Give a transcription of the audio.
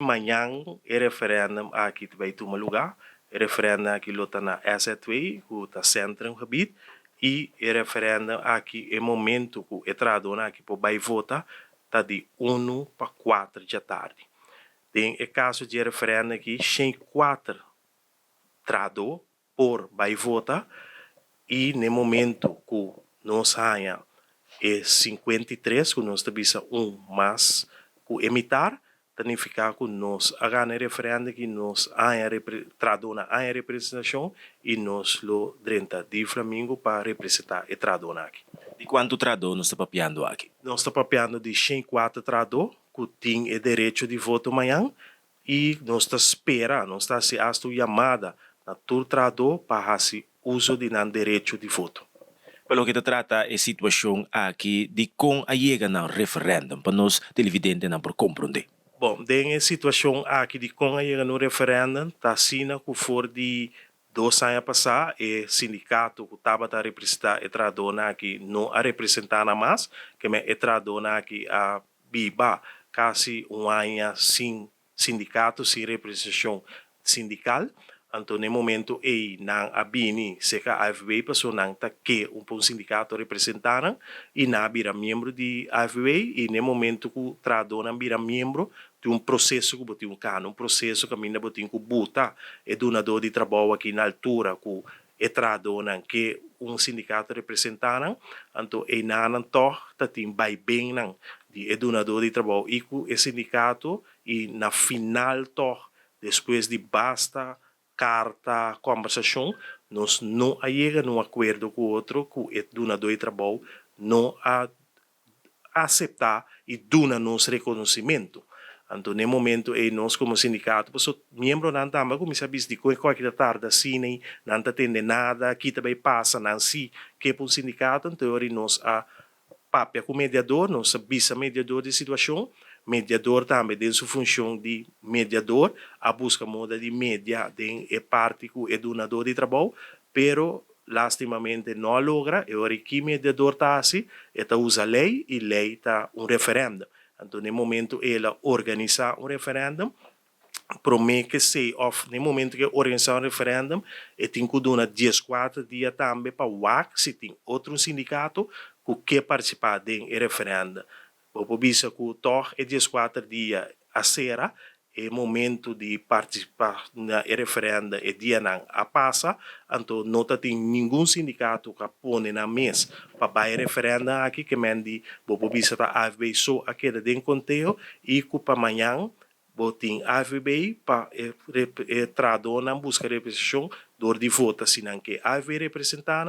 Manhã é referendum aqui vai tomar lugar. É referendum aqui lota na SE2, que está centro do gebied. E é referendum aqui é momento que é tradona aqui para vai votar, está de 1 para 4 da tarde. Tem é caso de referendum aqui, tem 4 trado por vai votar. E no momento que nós há é 53, que nós temos mais que emitar, significa que nós hagamos referendo que nós tradona a representação e nós lo drenta de Flamengo para representar e tradona aqui. De quanto trador nós está papiando aqui? Nós estamos papiando de 4 trador que tem o direito de voto amanhã e nós está espera, nós está se asto chamada na todo trador para fazer uso de não direito de voto. Pelo que trata a situação aqui de como a chega no referendum, para nós televidentes não por compreender. Bom, tem a situação aqui de como a chega no referendum, está sendo que for de 2 anos passar, o sindicato que estava a representar a tradona aqui não a representar mais, que é a tradona aqui a biba, quase ano sem sindicato, sem representação sindical. Então, no momento aí, não abini, se que a AFB passou não tá que um sindicato representaram e não vira membro de AFB e no momento que o tradona vira membro de um processo que botou um processo que ainda botou que buta é donador de trabalho aqui na altura que é tradona que um sindicato representaram, então aí não tá tem vai bem não de donador de trabalho e que o sindicato e na final depois de basta carta, conversação, nós não chegamos num acordo com o outro, que o donador de trabalho não aceitar e dar nosso reconhecimento. Então, no momento, nós como sindicato, porque membro não estamos, como se diz, de qualquer tarde, assim, não atende nada, aqui também passa, não se, que é para um sindicato, então, nós papia com o mediador, nós sabemos mediador de situação, mediador também tem sua função de mediador, a busca moda de média tem é parte que é donador de trabalho, pero lastimamente não logra, e ora que mediador está assim, está usa lei e lei está referendo. Então, no momento ela organiza referendo, promete que se of no momento que organiza referendo, e tem que dar 14 dias também para o se tem outro sindicato que quer participar do referendo. Por isso que toch é 14 dias a será, é momento de participar no referendo e dia não a passa, então não tem nenhum sindicato que põe na mesa para o referendo aqui, que mende, por isso que a AFB só aqui de conteúdo e que para amanhã botin AFB para tradona busca representação dor de voto, assim que AFB representana